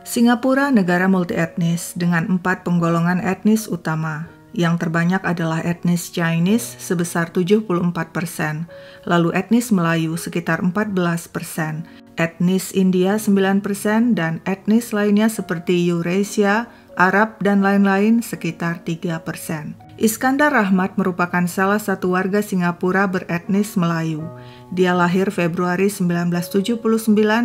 Singapura negara multietnis dengan 4 penggolongan etnis utama. Yang terbanyak adalah etnis Chinese sebesar 74%, lalu etnis Melayu sekitar 14%, etnis India 9%, dan etnis lainnya seperti Eurasia, Arab, dan lain-lain sekitar 3%. Iskandar Rahmat merupakan salah satu warga Singapura beretnis Melayu. Dia lahir Februari 1979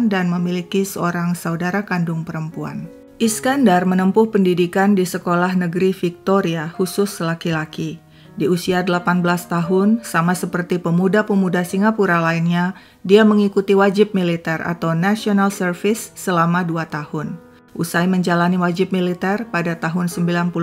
dan memiliki seorang saudara kandung perempuan. Iskandar menempuh pendidikan di Sekolah Negeri Victoria khusus laki-laki. Di usia 18 tahun, sama seperti pemuda-pemuda Singapura lainnya, dia mengikuti wajib militer atau National Service selama 2 tahun. Usai menjalani wajib militer pada tahun 99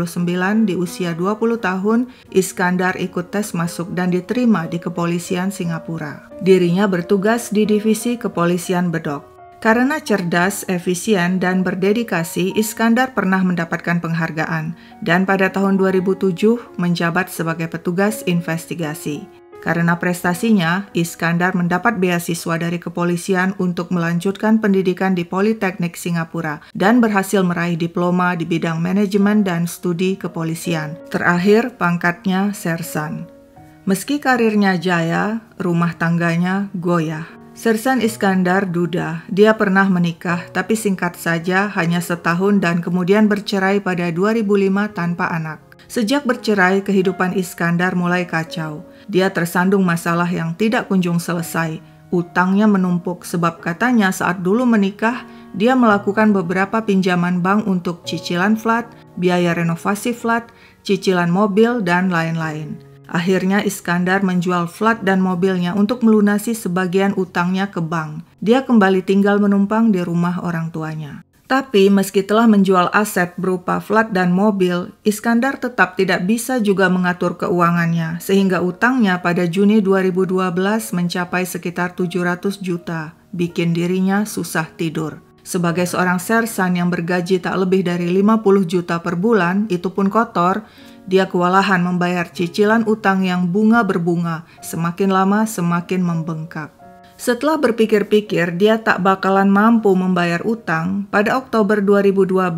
di usia 20 tahun, Iskandar ikut tes masuk dan diterima di Kepolisian Singapura. Dirinya bertugas di Divisi Kepolisian Bedok. Karena cerdas, efisien, dan berdedikasi, Iskandar pernah mendapatkan penghargaan dan pada tahun 2007 menjabat sebagai petugas investigasi. Karena prestasinya, Iskandar mendapat beasiswa dari kepolisian untuk melanjutkan pendidikan di Politeknik Singapura dan berhasil meraih diploma di bidang manajemen dan studi kepolisian. Terakhir, pangkatnya sersan. Meski karirnya jaya, rumah tangganya goyah. Sersan Iskandar duda, dia pernah menikah tapi singkat saja hanya setahun dan kemudian bercerai pada 2005 tanpa anak. Sejak bercerai, kehidupan Iskandar mulai kacau. Dia tersandung masalah yang tidak kunjung selesai. Utangnya menumpuk sebab katanya saat dulu menikah, dia melakukan beberapa pinjaman bank untuk cicilan flat, biaya renovasi flat, cicilan mobil, dan lain-lain. Akhirnya Iskandar menjual flat dan mobilnya untuk melunasi sebagian utangnya ke bank. Dia kembali tinggal menumpang di rumah orang tuanya. Tapi meski telah menjual aset berupa flat dan mobil, Iskandar tetap tidak bisa juga mengatur keuangannya, sehingga utangnya pada Juni 2012 mencapai sekitar 700 juta, bikin dirinya susah tidur. Sebagai seorang sersan yang bergaji tak lebih dari 50 juta per bulan, itu pun kotor, dia kewalahan membayar cicilan utang yang bunga berbunga, semakin lama semakin membengkak. Setelah berpikir-pikir dia tak bakalan mampu membayar utang, pada Oktober 2012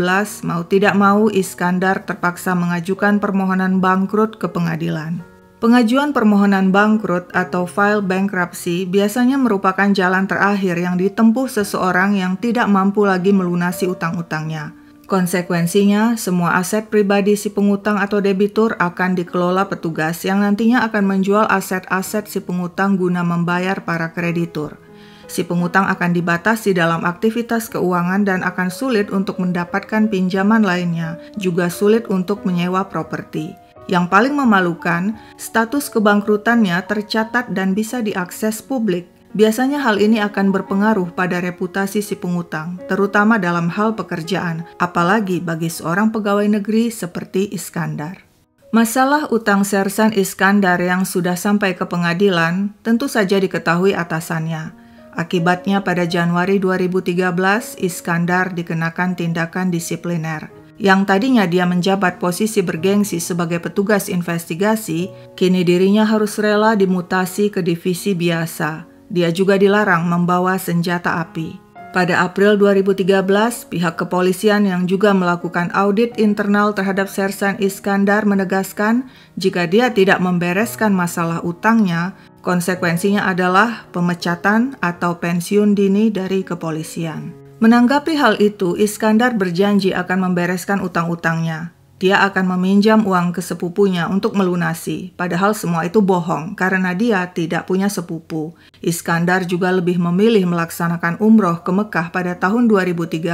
mau tidak mau Iskandar terpaksa mengajukan permohonan bangkrut ke pengadilan. Pengajuan permohonan bangkrut atau file bankruptcy biasanya merupakan jalan terakhir yang ditempuh seseorang yang tidak mampu lagi melunasi utang-utangnya. Konsekuensinya, semua aset pribadi si pengutang atau debitur akan dikelola petugas yang nantinya akan menjual aset-aset si pengutang guna membayar para kreditur. Si pengutang akan dibatasi dalam aktivitas keuangan dan akan sulit untuk mendapatkan pinjaman lainnya, juga sulit untuk menyewa properti. Yang paling memalukan, status kebangkrutannya tercatat dan bisa diakses publik. Biasanya hal ini akan berpengaruh pada reputasi si pengutang, terutama dalam hal pekerjaan, apalagi bagi seorang pegawai negeri seperti Iskandar. Masalah utang sersan Iskandar yang sudah sampai ke pengadilan tentu saja diketahui atasannya. Akibatnya pada Januari 2013, Iskandar dikenakan tindakan disipliner. Yang tadinya dia menjabat posisi bergengsi sebagai petugas investigasi, kini dirinya harus rela dimutasi ke divisi biasa. Dia juga dilarang membawa senjata api. Pada April 2013, pihak kepolisian yang juga melakukan audit internal terhadap Sersan Iskandar menegaskan jika dia tidak membereskan masalah utangnya, konsekuensinya adalah pemecatan atau pensiun dini dari kepolisian. Menanggapi hal itu, Iskandar berjanji akan membereskan utang-utangnya. Dia akan meminjam uang ke sepupunya untuk melunasi, padahal semua itu bohong karena dia tidak punya sepupu. Iskandar juga lebih memilih melaksanakan umroh ke Mekah pada tahun 2013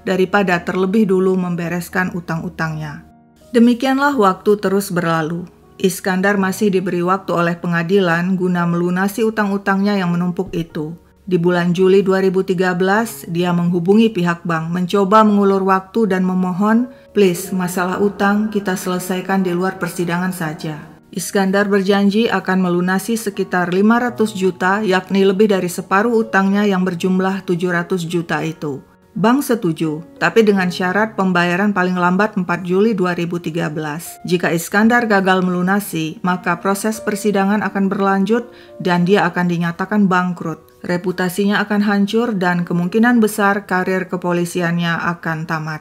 daripada terlebih dulu membereskan utang-utangnya. Demikianlah waktu terus berlalu. Iskandar masih diberi waktu oleh pengadilan guna melunasi utang-utangnya yang menumpuk itu. Di bulan Juli 2013, dia menghubungi pihak bank, mencoba mengulur waktu dan memohon, "Please, masalah utang kita selesaikan di luar persidangan saja." Iskandar berjanji akan melunasi sekitar 500 juta, yakni lebih dari separuh utangnya yang berjumlah 700 juta itu. Bank setuju, tapi dengan syarat pembayaran paling lambat 4 Juli 2013. Jika Iskandar gagal melunasi, maka proses persidangan akan berlanjut dan dia akan dinyatakan bangkrut. Reputasinya akan hancur dan kemungkinan besar karir kepolisiannya akan tamat.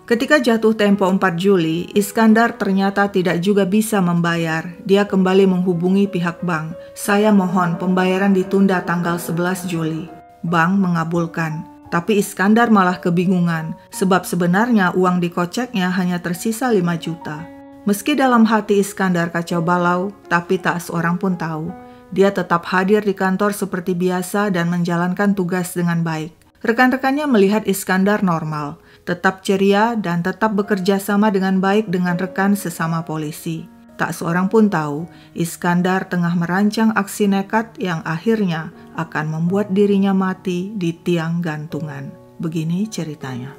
Ketika jatuh tempo 4 Juli, Iskandar ternyata tidak juga bisa membayar. Dia kembali menghubungi pihak bank. "Saya mohon pembayaran ditunda tanggal 11 Juli. Bank mengabulkan. Tapi Iskandar malah kebingungan, sebab sebenarnya uang di koceknya hanya tersisa 5 juta. Meski dalam hati Iskandar kacau balau, tapi tak seorang pun tahu. Dia tetap hadir di kantor seperti biasa dan menjalankan tugas dengan baik. Rekan-rekannya melihat Iskandar normal, tetap ceria dan tetap bekerja sama dengan baik dengan rekan sesama polisi. Tak seorang pun tahu, Iskandar tengah merancang aksi nekat yang akhirnya akan membuat dirinya mati di tiang gantungan. Begini ceritanya.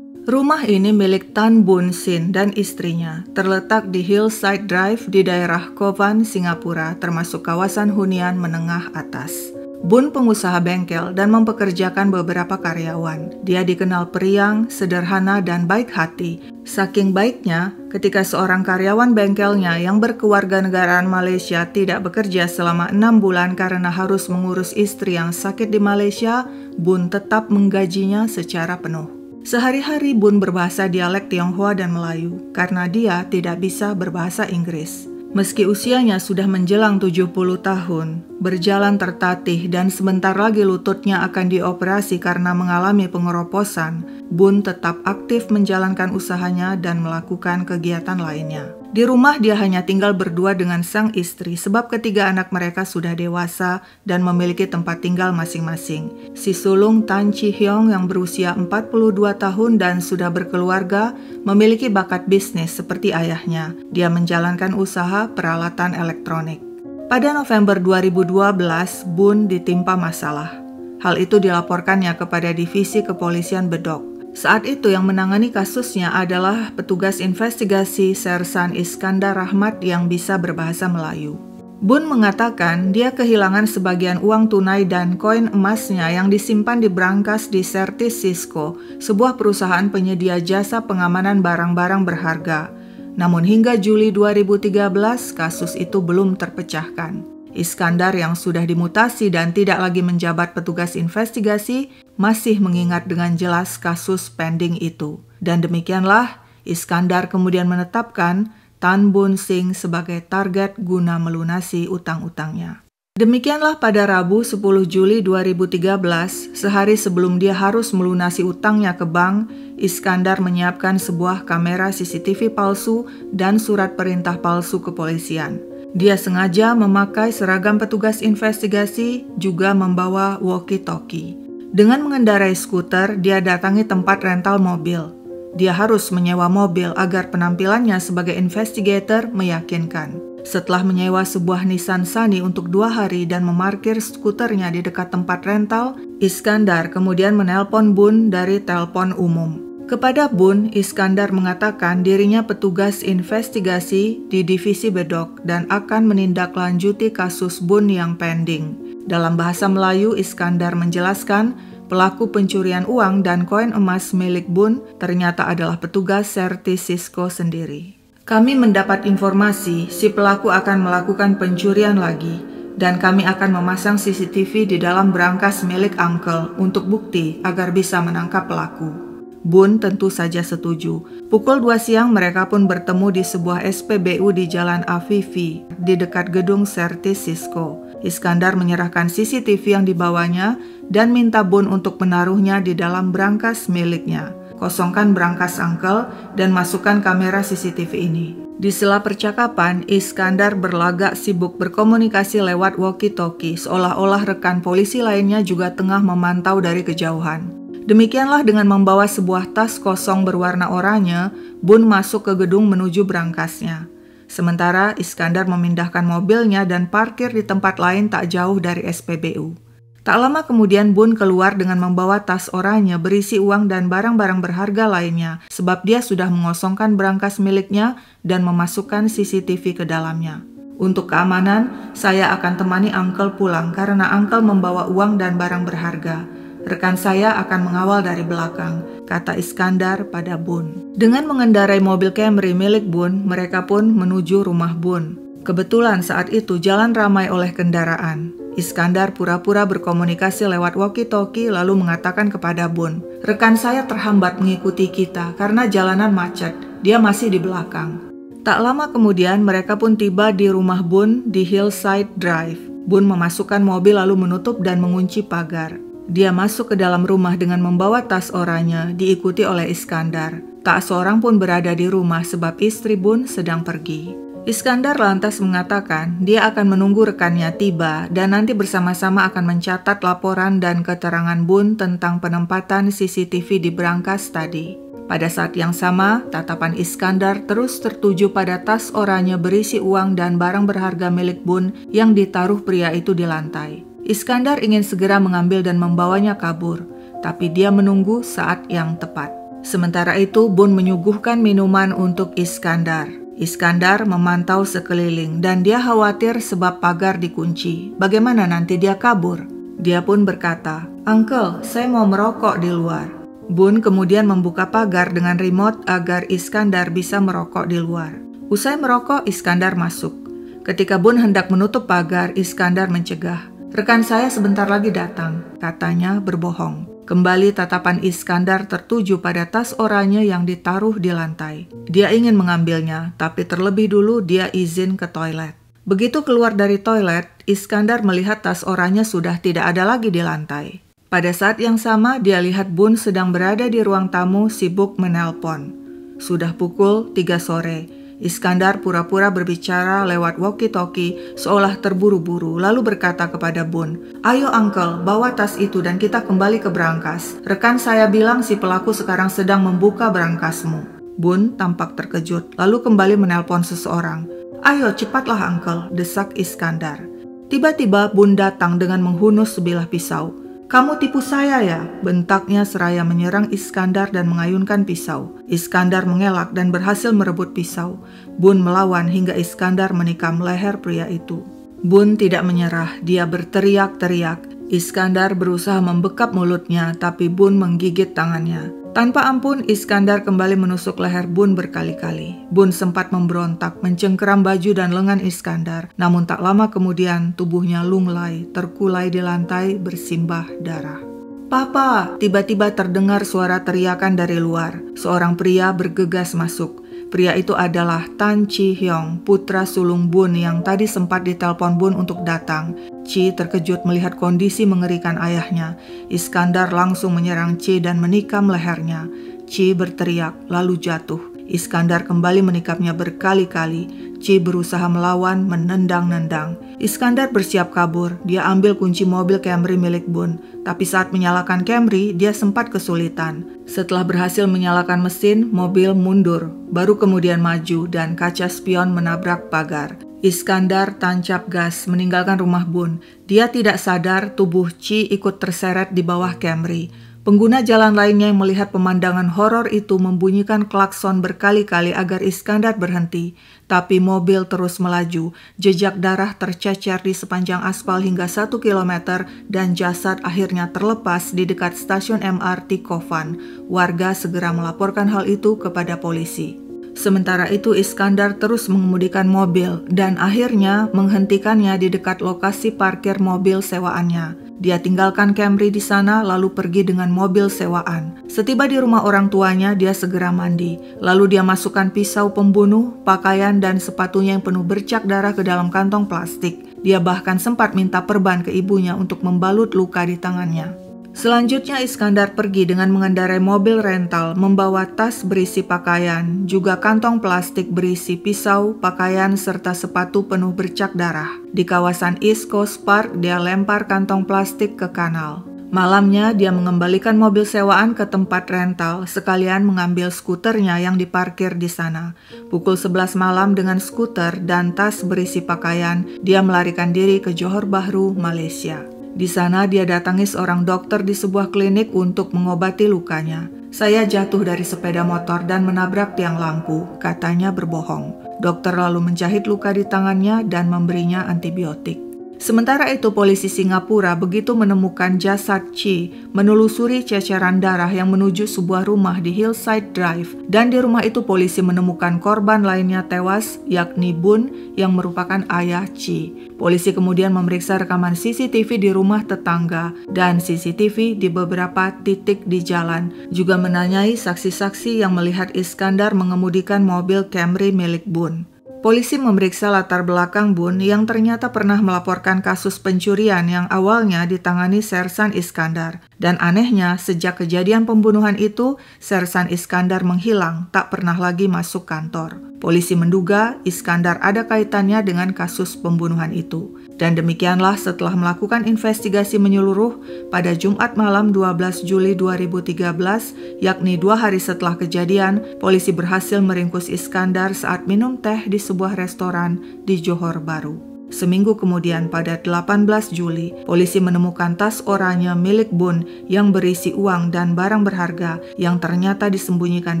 Rumah ini milik Tan Boon Sin dan istrinya, terletak di Hillside Drive di daerah Kovan, Singapura, termasuk kawasan hunian menengah atas. Boon pengusaha bengkel dan mempekerjakan beberapa karyawan. Dia dikenal periang, sederhana, dan baik hati. Saking baiknya, ketika seorang karyawan bengkelnya yang berkewarganegaraan Malaysia tidak bekerja selama 6 bulan karena harus mengurus istri yang sakit di Malaysia, Boon tetap menggajinya secara penuh. Sehari-hari Boon berbahasa dialek Tionghoa dan Melayu karena dia tidak bisa berbahasa Inggris. Meski usianya sudah menjelang 70 tahun, berjalan tertatih dan sebentar lagi lututnya akan dioperasi karena mengalami pengeroposan, Boon tetap aktif menjalankan usahanya dan melakukan kegiatan lainnya. Di rumah dia hanya tinggal berdua dengan sang istri sebab ketiga anak mereka sudah dewasa dan memiliki tempat tinggal masing-masing. Si sulung Tan Chi Hyong yang berusia 42 tahun dan sudah berkeluarga memiliki bakat bisnis seperti ayahnya. Dia menjalankan usaha peralatan elektronik. Pada November 2012, Boon ditimpa masalah. Hal itu dilaporkannya kepada Divisi Kepolisian Bedok. Saat itu yang menangani kasusnya adalah petugas investigasi Sersan Iskandar Rahmat yang bisa berbahasa Melayu. Boon mengatakan dia kehilangan sebagian uang tunai dan koin emasnya yang disimpan di brankas di Certis Cisco, sebuah perusahaan penyedia jasa pengamanan barang-barang berharga. Namun hingga Juli 2013, kasus itu belum terpecahkan. Iskandar yang sudah dimutasi dan tidak lagi menjabat petugas investigasi masih mengingat dengan jelas kasus pending itu. Dan demikianlah Iskandar kemudian menetapkan Tan Boon Sin sebagai target guna melunasi utang-utangnya. Demikianlah pada Rabu 10 Juli 2013, sehari sebelum dia harus melunasi utangnya ke bank, Iskandar menyiapkan sebuah kamera CCTV palsu dan surat perintah palsu kepolisian. Dia sengaja memakai seragam petugas investigasi, juga membawa walkie-talkie. Dengan mengendarai skuter, dia datangi tempat rental mobil. Dia harus menyewa mobil agar penampilannya sebagai investigator meyakinkan. Setelah menyewa sebuah Nissan Sunny untuk 2 hari dan memarkir skuternya di dekat tempat rental, Iskandar kemudian menelpon Boon dari telepon umum. Kepada Boon, Iskandar mengatakan dirinya petugas investigasi di Divisi Bedok dan akan menindaklanjuti kasus Boon yang pending. Dalam bahasa Melayu, Iskandar menjelaskan pelaku pencurian uang dan koin emas milik Boon ternyata adalah petugas Certis Cisco sendiri. Kami mendapat informasi si pelaku akan melakukan pencurian lagi dan kami akan memasang CCTV di dalam brankas milik Uncle untuk bukti agar bisa menangkap pelaku. Boon tentu saja setuju. Pukul 2 siang mereka pun bertemu di sebuah SPBU di Jalan Afifi di dekat gedung Certis Cisco. Iskandar menyerahkan CCTV yang dibawanya dan minta Boon untuk menaruhnya di dalam brankas miliknya. Kosongkan brankas Uncle dan masukkan kamera CCTV ini. Di sela percakapan, Iskandar berlagak sibuk berkomunikasi lewat walkie-talkie seolah-olah rekan polisi lainnya juga tengah memantau dari kejauhan. Demikianlah dengan membawa sebuah tas kosong berwarna oranye, Boon masuk ke gedung menuju brankasnya. Sementara Iskandar memindahkan mobilnya dan parkir di tempat lain tak jauh dari SPBU. Tak lama kemudian Boon keluar dengan membawa tas oranye berisi uang dan barang-barang berharga lainnya, sebab dia sudah mengosongkan brankas miliknya dan memasukkan CCTV ke dalamnya. Untuk keamanan, saya akan temani Uncle pulang karena Uncle membawa uang dan barang berharga. Rekan saya akan mengawal dari belakang, kata Iskandar pada Boone. Dengan mengendarai mobil Camry milik Boone, mereka pun menuju rumah Boone. Kebetulan saat itu jalan ramai oleh kendaraan. Iskandar pura-pura berkomunikasi lewat walkie-talkie lalu mengatakan kepada Boone, rekan saya terhambat mengikuti kita karena jalanan macet, dia masih di belakang. Tak lama kemudian mereka pun tiba di rumah Boone di Hillside Drive. Boone memasukkan mobil lalu menutup dan mengunci pagar. Dia masuk ke dalam rumah dengan membawa tas oranye diikuti oleh Iskandar. Tak seorang pun berada di rumah sebab istri Boone sedang pergi. Iskandar lantas mengatakan dia akan menunggu rekannya tiba dan nanti bersama-sama akan mencatat laporan dan keterangan Boone tentang penempatan CCTV di brankas tadi. Pada saat yang sama, tatapan Iskandar terus tertuju pada tas oranye berisi uang dan barang berharga milik Boone yang ditaruh pria itu di lantai. Iskandar ingin segera mengambil dan membawanya kabur, tapi dia menunggu saat yang tepat. Sementara itu, Boone menyuguhkan minuman untuk Iskandar. Iskandar memantau sekeliling dan dia khawatir sebab pagar dikunci. Bagaimana nanti dia kabur? Dia pun berkata, "Uncle, saya mau merokok di luar." Boone kemudian membuka pagar dengan remote agar Iskandar bisa merokok di luar. Usai merokok, Iskandar masuk. Ketika Boone hendak menutup pagar, Iskandar mencegah. "Rekan saya sebentar lagi datang," katanya berbohong. Kembali tatapan Iskandar tertuju pada tas oranye yang ditaruh di lantai. Dia ingin mengambilnya, tapi terlebih dulu dia izin ke toilet. Begitu keluar dari toilet, Iskandar melihat tas oranye sudah tidak ada lagi di lantai. Pada saat yang sama, dia lihat Boone sedang berada di ruang tamu sibuk menelpon. Sudah pukul 3 sore. Iskandar pura-pura berbicara lewat walkie-talkie seolah terburu-buru lalu berkata kepada Boone, "Ayo Uncle, bawa tas itu dan kita kembali ke brankas. Rekan saya bilang si pelaku sekarang sedang membuka brankasmu." Boone tampak terkejut lalu kembali menelpon seseorang. "Ayo cepatlah Uncle," desak Iskandar. Tiba-tiba Boone datang dengan menghunus sebilah pisau. "Kamu tipu saya ya?" bentaknya seraya menyerang Iskandar dan mengayunkan pisau. Iskandar mengelak dan berhasil merebut pisau. Boone melawan hingga Iskandar menikam leher pria itu. Boone tidak menyerah, dia berteriak-teriak. Iskandar berusaha membekap mulutnya, tapi Boone menggigit tangannya. Tanpa ampun, Iskandar kembali menusuk leher Boone berkali-kali. Boone sempat memberontak, mencengkeram baju dan lengan Iskandar. Namun tak lama kemudian, tubuhnya lunglai, terkulai di lantai bersimbah darah. "Papa!" Tiba-tiba terdengar suara teriakan dari luar. Seorang pria bergegas masuk. Pria itu adalah Tan Chi Hyong, putra sulung Boone yang tadi sempat ditelepon Boone untuk datang. Chi terkejut melihat kondisi mengerikan ayahnya. Iskandar langsung menyerang Chi dan menikam lehernya. Chi berteriak, lalu jatuh. Iskandar kembali menikapnya berkali-kali. Chi berusaha melawan, menendang-nendang. Iskandar bersiap kabur. Dia ambil kunci mobil Camry milik Boone. Tapi saat menyalakan Camry, dia sempat kesulitan. Setelah berhasil menyalakan mesin, mobil mundur. Baru kemudian maju dan kaca spion menabrak pagar. Iskandar tancap gas meninggalkan rumah Boone. Dia tidak sadar tubuh Chi ikut terseret di bawah Camry. Pengguna jalan lainnya yang melihat pemandangan horor itu membunyikan klakson berkali-kali agar Iskandar berhenti. Tapi mobil terus melaju. Jejak darah tercecer di sepanjang aspal hingga 1 kilometer dan jasad akhirnya terlepas di dekat stasiun MRT Kovan. Warga segera melaporkan hal itu kepada polisi. Sementara itu Iskandar terus mengemudikan mobil dan akhirnya menghentikannya di dekat lokasi parkir mobil sewaannya. Dia tinggalkan Camry di sana lalu pergi dengan mobil sewaan. Setiba di rumah orang tuanya, dia segera mandi. Lalu dia masukkan pisau pembunuh, pakaian dan sepatunya yang penuh bercak darah ke dalam kantong plastik. Dia bahkan sempat minta perban ke ibunya untuk membalut luka di tangannya. Selanjutnya Iskandar pergi dengan mengendarai mobil rental, membawa tas berisi pakaian, juga kantong plastik berisi pisau, pakaian, serta sepatu penuh bercak darah. Di kawasan East Coast Park, dia lempar kantong plastik ke kanal. Malamnya, dia mengembalikan mobil sewaan ke tempat rental, sekalian mengambil skuternya yang diparkir di sana. Pukul 11 malam dengan skuter dan tas berisi pakaian, dia melarikan diri ke Johor Bahru, Malaysia. Di sana dia datangi seorang dokter di sebuah klinik untuk mengobati lukanya. Saya jatuh dari sepeda motor dan menabrak tiang lampu, katanya berbohong. Dokter lalu menjahit luka di tangannya dan memberinya antibiotik. Sementara itu, polisi Singapura begitu menemukan jasad Chi menelusuri ceceran darah yang menuju sebuah rumah di Hillside Drive, dan di rumah itu polisi menemukan korban lainnya tewas, yakni Bun yang merupakan ayah Chi. Polisi kemudian memeriksa rekaman CCTV di rumah tetangga dan CCTV di beberapa titik di jalan, juga menanyai saksi-saksi yang melihat Iskandar mengemudikan mobil Camry milik Bun. Polisi memeriksa latar belakang Bun yang ternyata pernah melaporkan kasus pencurian yang awalnya ditangani Sersan Iskandar. Dan anehnya, sejak kejadian pembunuhan itu, Sersan Iskandar menghilang, tak pernah lagi masuk kantor. Polisi menduga Iskandar ada kaitannya dengan kasus pembunuhan itu. Dan demikianlah setelah melakukan investigasi menyeluruh, pada Jumat malam 12 Juli 2013, yakni 2 hari setelah kejadian, polisi berhasil meringkus Iskandar saat minum teh di sebuah restoran di Johor Bahru. Seminggu kemudian pada 18 Juli, polisi menemukan tas oranye milik Bun yang berisi uang dan barang berharga yang ternyata disembunyikan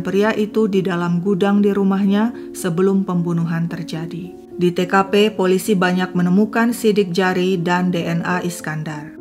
pria itu di dalam gudang di rumahnya sebelum pembunuhan terjadi. Di TKP, polisi banyak menemukan sidik jari dan DNA Iskandar.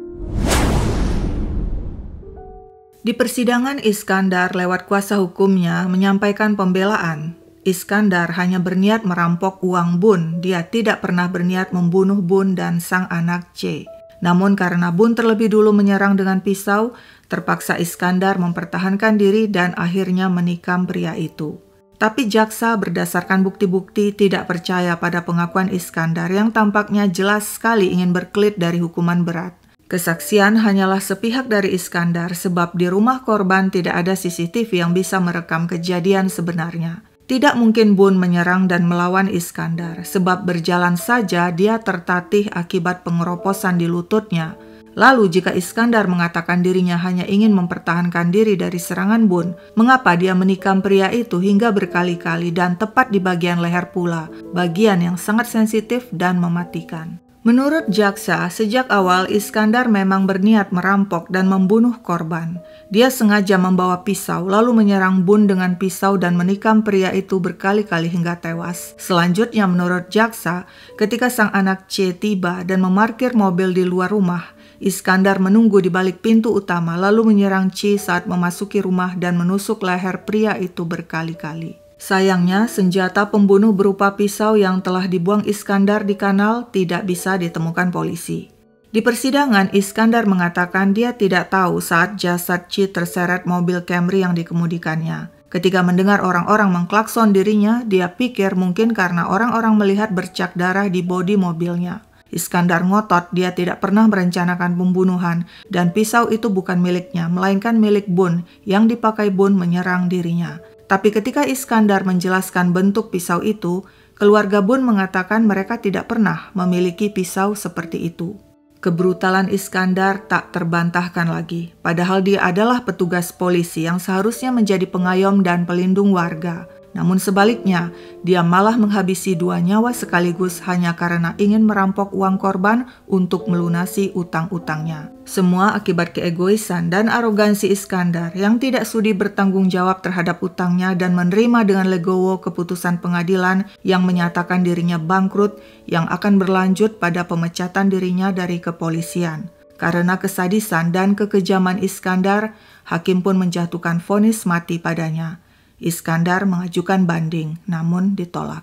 Di persidangan, Iskandar lewat kuasa hukumnya menyampaikan pembelaan. Iskandar hanya berniat merampok uang Bun, dia tidak pernah berniat membunuh Bun dan sang anak C. Namun karena Bun terlebih dulu menyerang dengan pisau, terpaksa Iskandar mempertahankan diri dan akhirnya menikam pria itu. Tapi jaksa berdasarkan bukti-bukti tidak percaya pada pengakuan Iskandar yang tampaknya jelas sekali ingin berkelit dari hukuman berat. Kesaksian hanyalah sepihak dari Iskandar sebab di rumah korban tidak ada CCTV yang bisa merekam kejadian sebenarnya. Tidak mungkin Bun menyerang dan melawan Iskandar sebab berjalan saja dia tertatih akibat pengeroposan di lututnya. Lalu jika Iskandar mengatakan dirinya hanya ingin mempertahankan diri dari serangan Bun, mengapa dia menikam pria itu hingga berkali-kali dan tepat di bagian leher pula, bagian yang sangat sensitif dan mematikan? Menurut jaksa, sejak awal Iskandar memang berniat merampok dan membunuh korban. Dia sengaja membawa pisau lalu menyerang Bun dengan pisau dan menikam pria itu berkali-kali hingga tewas. Selanjutnya menurut jaksa, ketika sang anak C tiba dan memarkir mobil di luar rumah, Iskandar menunggu di balik pintu utama lalu menyerang C saat memasuki rumah dan menusuk leher pria itu berkali-kali. Sayangnya, senjata pembunuh berupa pisau yang telah dibuang Iskandar di kanal tidak bisa ditemukan polisi. Di persidangan, Iskandar mengatakan dia tidak tahu saat jasad C terseret mobil Camry yang dikemudikannya. Ketika mendengar orang-orang mengklakson dirinya, dia pikir mungkin karena orang-orang melihat bercak darah di bodi mobilnya. Iskandar ngotot dia tidak pernah merencanakan pembunuhan dan pisau itu bukan miliknya, melainkan milik Bun yang dipakai Bun menyerang dirinya. Tapi ketika Iskandar menjelaskan bentuk pisau itu, keluarga Bun mengatakan mereka tidak pernah memiliki pisau seperti itu. Kebrutalan Iskandar tak terbantahkan lagi, padahal dia adalah petugas polisi yang seharusnya menjadi pengayom dan pelindung warga. Namun sebaliknya, dia malah menghabisi 2 nyawa sekaligus hanya karena ingin merampok uang korban untuk melunasi utang-utangnya. Semua akibat keegoisan dan arogansi Iskandar yang tidak sudi bertanggung jawab terhadap utangnya dan menerima dengan legowo keputusan pengadilan yang menyatakan dirinya bangkrut yang akan berlanjut pada pemecatan dirinya dari kepolisian. Karena kesadisan dan kekejaman Iskandar, hakim pun menjatuhkan vonis mati padanya. Iskandar mengajukan banding, namun ditolak.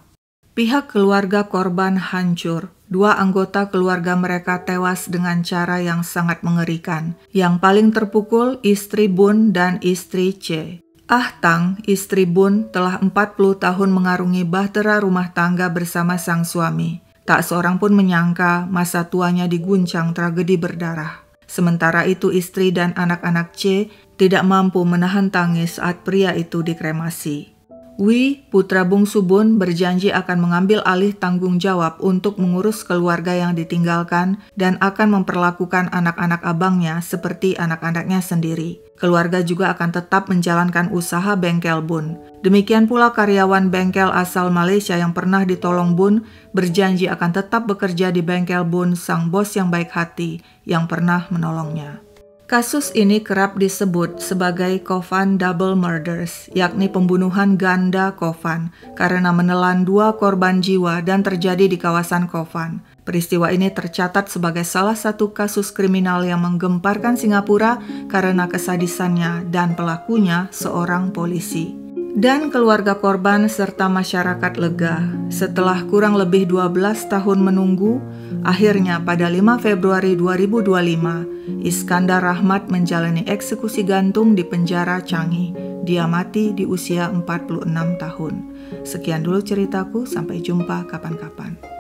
Pihak keluarga korban hancur. 2 anggota keluarga mereka tewas dengan cara yang sangat mengerikan. Yang paling terpukul istri Bun dan istri C. Ah Tang, istri Bun, telah 40 tahun mengarungi bahtera rumah tangga bersama sang suami. Tak seorang pun menyangka masa tuanya diguncang tragedi berdarah. Sementara itu istri dan anak-anak C tidak mampu menahan tangis saat pria itu dikremasi. Wi, putra bungsu Bun, berjanji akan mengambil alih tanggung jawab untuk mengurus keluarga yang ditinggalkan dan akan memperlakukan anak-anak abangnya seperti anak-anaknya sendiri. Keluarga juga akan tetap menjalankan usaha bengkel Bun. Demikian pula karyawan bengkel asal Malaysia yang pernah ditolong Bun berjanji akan tetap bekerja di bengkel Bun, sang bos yang baik hati yang pernah menolongnya. Kasus ini kerap disebut sebagai Kovan Double Murders, yakni pembunuhan ganda Kovan, karena menelan 2 korban jiwa dan terjadi di kawasan Kovan. Peristiwa ini tercatat sebagai salah satu kasus kriminal yang menggemparkan Singapura karena kesadisannya dan pelakunya seorang polisi. Dan keluarga korban serta masyarakat lega. Setelah kurang lebih 12 tahun menunggu, akhirnya pada 5 Februari 2025, Iskandar Rahmat menjalani eksekusi gantung di penjara Changi. Dia mati di usia 46 tahun. Sekian dulu ceritaku, sampai jumpa kapan-kapan.